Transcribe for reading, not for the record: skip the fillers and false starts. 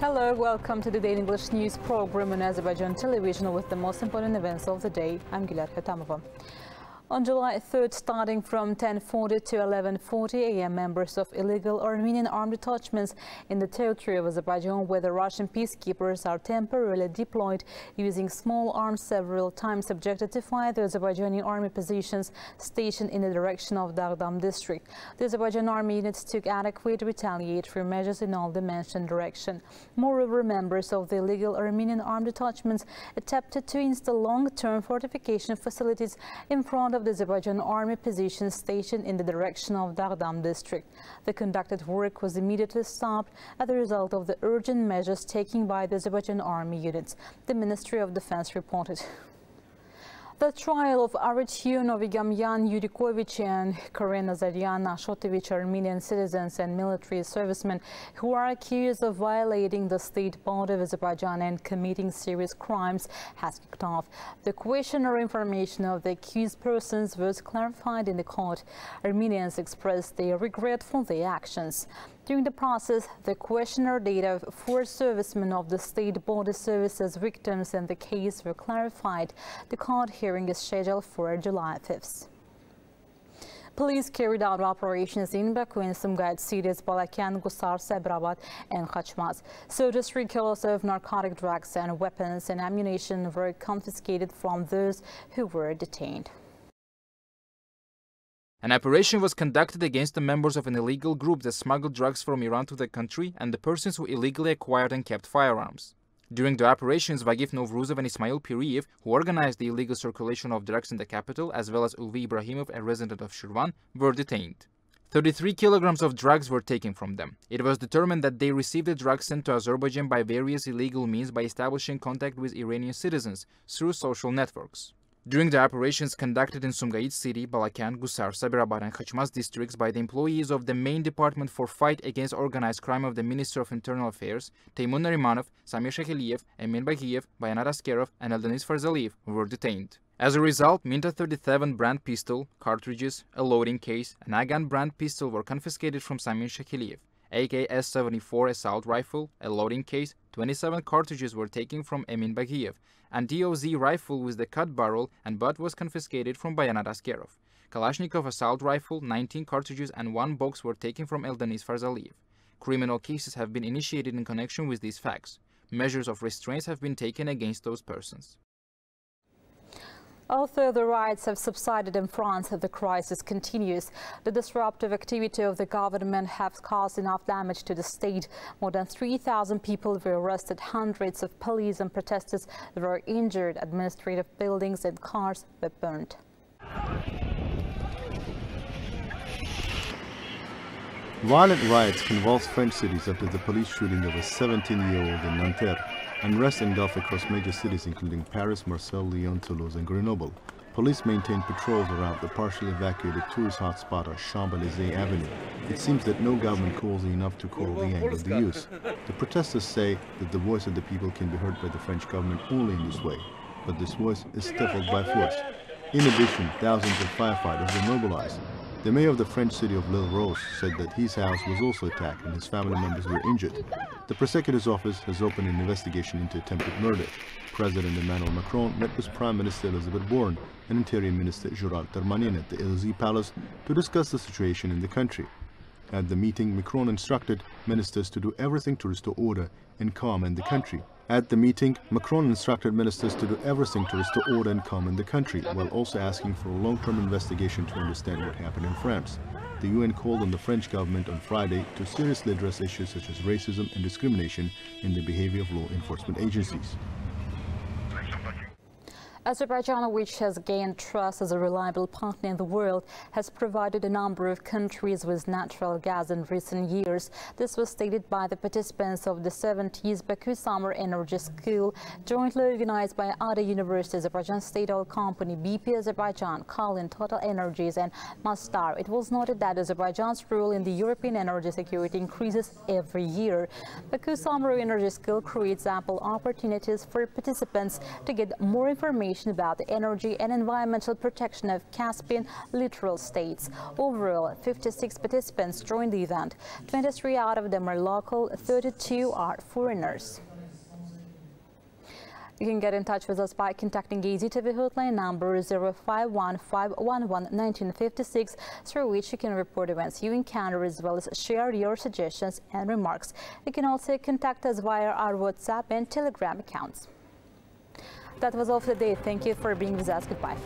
Hello, welcome to the Daily English News program on Azərbaycan Televiziya with the most important events of the day. I'm Gülər Xətamova. On July 3rd, starting from 10:40 to 11:40 a.m., members of illegal Armenian armed detachments in the territory of Azerbaijan, where the Russian peacekeepers are temporarily deployed using small arms, several times subjected to fire the Azerbaijani army positions stationed in the direction of Dağdam district. The Azerbaijan army units took adequate retaliatory measures in all the mentioned direction. Moreover, members of the illegal Armenian armed detachments attempted to install long-term fortification facilities in front of the Azerbaijan army positions stationed in the direction of Dağdam district. The conducted work was immediately stopped as a result of the urgent measures taken by the Azerbaijan army units, the Ministry of Defense reported. The trial of Artyom Novigamyan Yurikovich and Karen Nazaryan Ashotovich, Armenian citizens and military servicemen who are accused of violating the state border of Azerbaijan and committing serious crimes, has kicked off. The questionnaire information of the accused persons was clarified in the court. Armenians expressed their regret for their actions. During the process, the questionnaire data of 4 servicemen of the State Border Service as victims in the case were clarified. The court hearing is scheduled for July 5th. Police carried out operations in Baku and Sumgayit cities, Balakan, Gusar, Sabirabad, and Khachmaz. So just 3 kilos of narcotic drugs and weapons and ammunition were confiscated from those who were detained. An operation was conducted against the members of an illegal group that smuggled drugs from Iran to the country and the persons who illegally acquired and kept firearms. During the operations, Vagif Novruzov and Ismail Piriyev, who organized the illegal circulation of drugs in the capital, as well as Ulvi Ibrahimov, a resident of Shirvan, were detained. 33 kilograms of drugs were taken from them. It was determined that they received the drugs sent to Azerbaijan by various illegal means by establishing contact with Iranian citizens through social networks. During the operations conducted in Sumgayit city, Balakan, Gusar, Sabirabad and Khachmaz districts by the employees of the main department for fight against organized crime of the Ministry of Internal Affairs, Teymun Narimanov, Samir Shekeliyev, Emin Bagiev, Bayanat Askerov and Eldenis Farzaliyev were detained. As a result, Minta 37 brand pistol, cartridges, a loading case, and Agan brand pistol were confiscated from Samir Shekeliyev. AK-74 assault rifle, a loading case, 27 cartridges were taken from Emin Bagiev, and DOZ rifle with the cut barrel and butt was confiscated from Bayanat Askerov. Kalashnikov assault rifle, 19 cartridges and 1 box were taken from Eldenis Farzaliyev. Criminal cases have been initiated in connection with these facts. Measures of restraints have been taken against those persons. Although the riots have subsided in France, the crisis continues. The disruptive activity of the government has caused enough damage to the state. More than 3,000 people were arrested, hundreds of police and protesters were injured, administrative buildings and cars were burned. Violent riots convulsed French cities after the police shooting of a 17-year-old in Nanterre. Unrest engulfed across major cities including Paris, Marseille, Lyon, Toulouse and Grenoble. Police maintained patrols around the partially evacuated tourist hotspot of Champs-Élysées Avenue. It seems that no government calls enough to call the end of the use. The protesters say that the voice of the people can be heard by the French government only in this way, but this voice is stifled by force. In addition, thousands of firefighters were mobilized. The mayor of the French city of L'Île Rose said that his house was also attacked and his family members were injured. The prosecutor's office has opened an investigation into attempted murder. President Emmanuel Macron met with Prime Minister Elizabeth Borne and Interior Minister Gérald Darmanin at the Élysée Palace to discuss the situation in the country. At the meeting, Macron instructed ministers to do everything to restore order and calm in the country. At the meeting, Macron instructed ministers to do everything to restore order and calm in the country, while also asking for a long-term investigation to understand what happened in France. The UN called on the French government on Friday to seriously address issues such as racism and discrimination in the behavior of law enforcement agencies. Azerbaijan, which has gained trust as a reliable partner in the world, has provided a number of countries with natural gas in recent years. This was stated by the participants of the 70th Baku Summer Energy School, jointly organized by other universities, Azerbaijan State Oil Company, BP Azerbaijan, Kalin, Total Energies and Masdar. It was noted that Azerbaijan's role in the European energy security increases every year. Baku Summer Energy School creates ample opportunities for participants to get more information information about the energy and environmental protection of Caspian littoral states. Overall, 56 participants joined the event. 23 out of them are local, 32 are foreigners. You can get in touch with us by contacting AzTV hotline number 051-511-1956, through which you can report events you encounter as well as share your suggestions and remarks. You can also contact us via our WhatsApp and Telegram accounts. That was all for the day. Thank you for being with us. Goodbye.